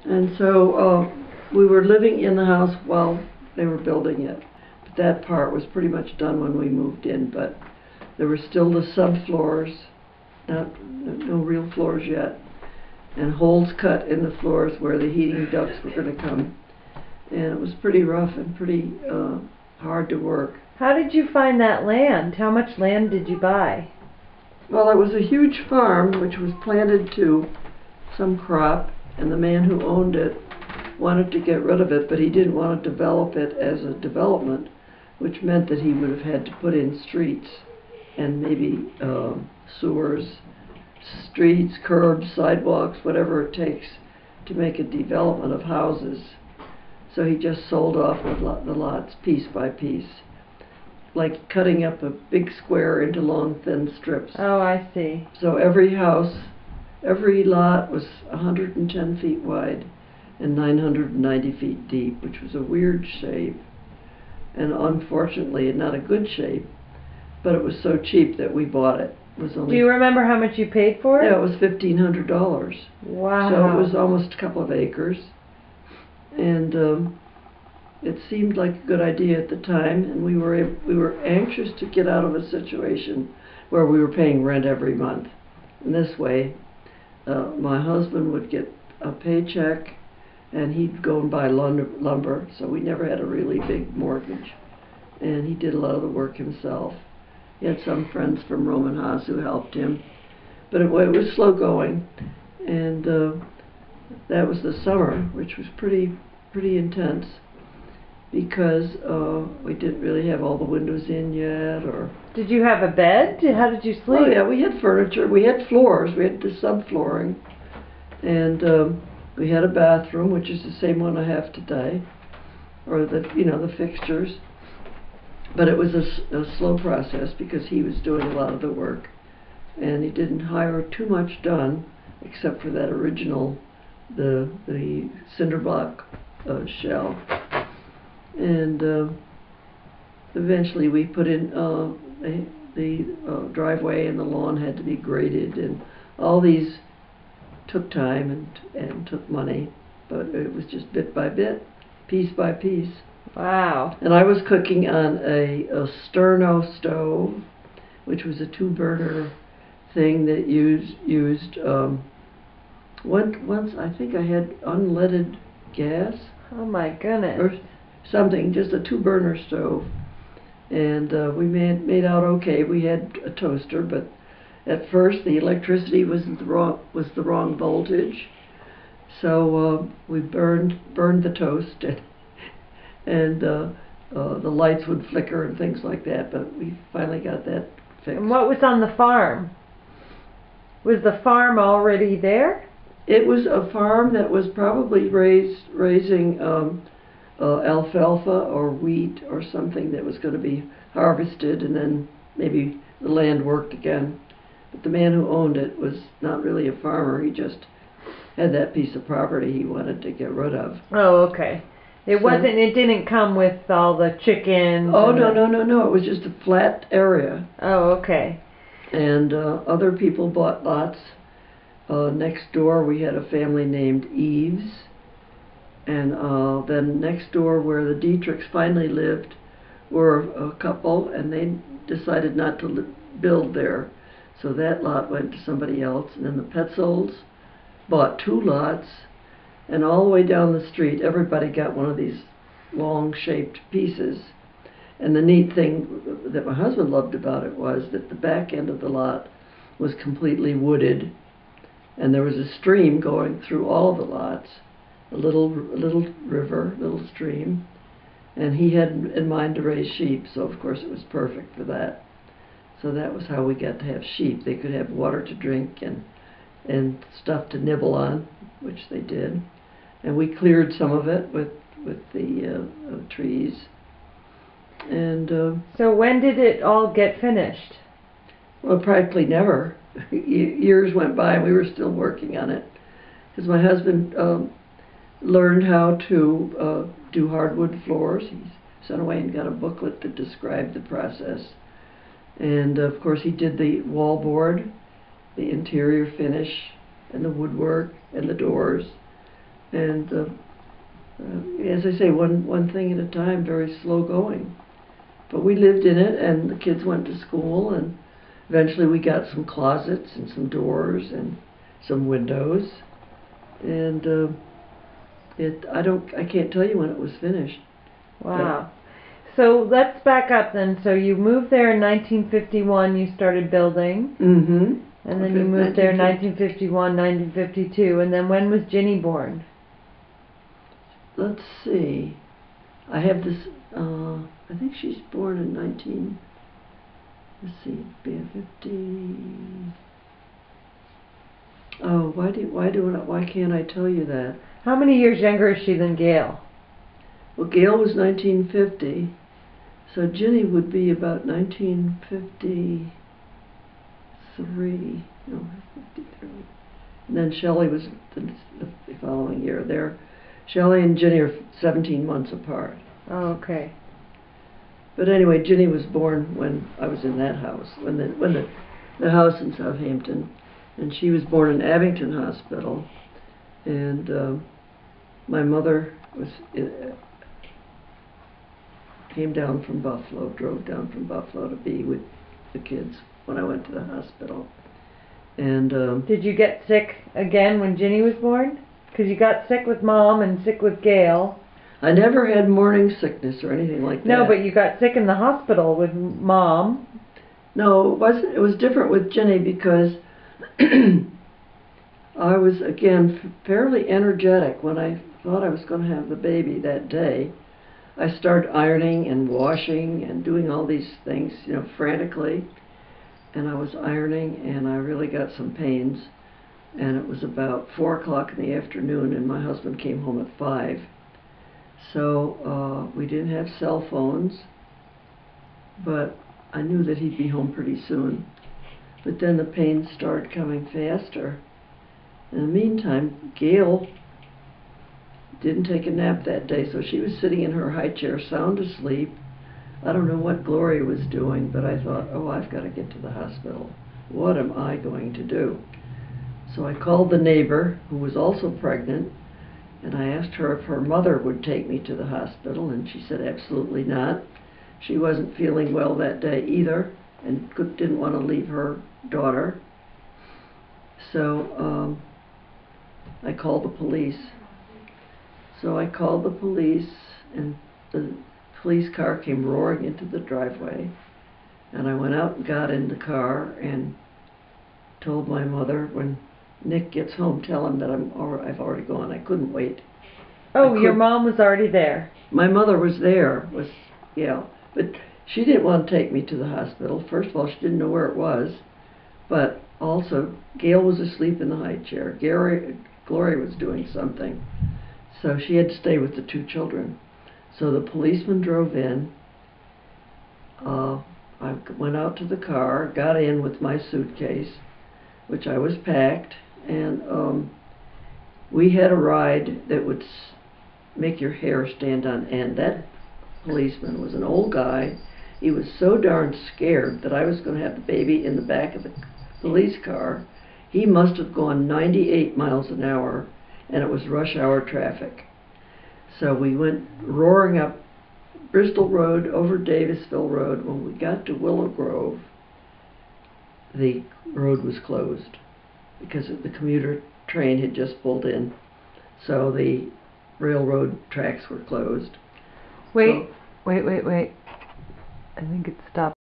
And so we were living in the house while they were building it. But that part was pretty much done when we moved in, but there were still the subfloors, no real floors yet, and holes cut in the floors where the heating ducts were going to come. And it was pretty rough and pretty hard to work. How did you find that land? How much land did you buy? Well, it was a huge farm which was planted to some crop, and the man who owned it wanted to get rid of it, but he didn't want to develop it as a development, which meant that he would have had to put in streets and maybe sewers, streets, curbs, sidewalks, whatever it takes to make a development of houses. So he just sold off the lots piece by piece, like cutting up a big square into long, thin strips. Oh, I see. So every house, every lot was 110 feet wide and 990 feet deep, which was a weird shape, and unfortunately not a good shape, but it was so cheap that we bought it. It was only, do you remember how much you paid for it? yeah, it was $1,500. Wow. So it was almost a couple of acres, and it seemed like a good idea at the time, and we were anxious to get out of a situation where we were paying rent every month. In this way, my husband would get a paycheck, and he'd go and buy lumber, so we never had a really big mortgage, and he did a lot of the work himself. He had some friends from Roman Haas who helped him, but it was slow going, and that was the summer, which was pretty intense, because we didn't really have all the windows in yet. Or did you have a bed? How did you sleep? Oh yeah, we had furniture, we had floors, we had the subflooring, and we had a bathroom, which is the same one I have today, or the fixtures. But it was a slow process because he was doing a lot of the work, and he didn't hire too much done, except for that original, the cinder block shell. And eventually we put in the driveway, and the lawn had to be graded, and all these took time and took money, but it was just bit by bit, piece by piece. Wow. And I was cooking on a sterno stove, which was a 2-burner thing that used once I think I had unleaded gas. Oh my goodness. Or something, just a 2-burner stove. And we made out okay. We had a toaster, but at first the electricity was the wrong voltage. So we burned the toast, and the lights would flicker and things like that, but we finally got that fixed. And what was on the farm? Was the farm already there? It was a farm that was probably raising alfalfa or wheat or something that was going to be harvested, and then maybe the land worked again. But the man who owned it was not really a farmer. He just had that piece of property he wanted to get rid of. Oh, okay. It didn't come with all the chickens? Oh, no. It was just a flat area. Oh, okay. And other people bought lots. Next door we had a family named Eves. And then next door, where the Dietrichs finally lived, were a couple, and they decided not to build there. So that lot went to somebody else. And then the Petzolds bought 2 lots. And all the way down the street, everybody got one of these long-shaped pieces. And the neat thing that my husband loved about it was that the back end of the lot was completely wooded, and there was a stream going through all of the lots, a little river, little stream, and he had in mind to raise sheep, so of course it was perfect for that. So that was how we got to have sheep. They could have water to drink and stuff to nibble on, which they did. And we cleared some of it with the trees. And so when did it all get finished? Well, practically never. Years went by and we were still working on it, because my husband learned how to do hardwood floors. He sent away and got a booklet that described the process. And of course he did the wallboard, the interior finish, and the woodwork, and the doors. And as I say, one thing at a time, very slow going. But we lived in it, and the kids went to school, and eventually we got some closets and some doors and some windows. And I can't tell you when it was finished. Wow. So let's back up then. So you moved there in 1951, you started building. Mm-hmm. And then you moved there in 1951, 1952. And then when was Ginny born? Let's see. I have this, I think she's born in 50. Oh, why can't I tell you that? How many years younger is she than Gail? Well, Gail was 1950, so Ginny would be about 1953. No, 53. And then Shelley was the following year. Shelley and Ginny are 17 months apart. Oh, okay. But anyway, Ginny was born when I was in that house, when the house in Southampton, and she was born in Abington Hospital, and my mother drove down from Buffalo to be with the kids when I went to the hospital. And did you get sick again when Ginny was born? Because you got sick with Mom and sick with Gail. I never had morning sickness or anything like that. No, but you got sick in the hospital with Mom. No, it wasn't. It was different with Ginny because I was, again, fairly energetic when I thought I was going to have the baby that day. I started ironing and washing and doing all these things, frantically. And I was ironing, and I really got some pains. And it was about 4 o'clock in the afternoon, and my husband came home at 5. So we didn't have cell phones, but I knew that he'd be home pretty soon. But then the pains started coming faster. In the meantime, Gail didn't take a nap that day, so she was sitting in her high chair, sound asleep. I don't know what Gloria was doing, but I thought, oh, I've got to get to the hospital. What am I going to do? So I called the neighbor, who was also pregnant, and I asked her if her mother would take me to the hospital, and she said absolutely not. She wasn't feeling well that day either, and didn't want to leave her daughter. So I called the police. So I called the police, and the police car came roaring into the driveway, and I went out and got in the car and told my mother, when Nick gets home, tell him that I've already gone. I couldn't wait. Oh, your mom was already there. My mother was there, but she didn't want to take me to the hospital. First of all, she didn't know where it was, but also Gail was asleep in the high chair. Gloria was doing something, so she had to stay with the 2 children. So the policeman drove in. I went out to the car, got in with my suitcase, which I was packed, and we had a ride that would make your hair stand on end. That policeman was an old guy. He was so darn scared that I was going to have the baby in the back of the police car. He must have gone 98 miles an hour, and it was rush hour traffic. So we went roaring up Bristol Road, over Davisville Road. When we got to Willow Grove, the road was closed because the commuter train had just pulled in. So the railroad tracks were closed. Wait. I think it stopped.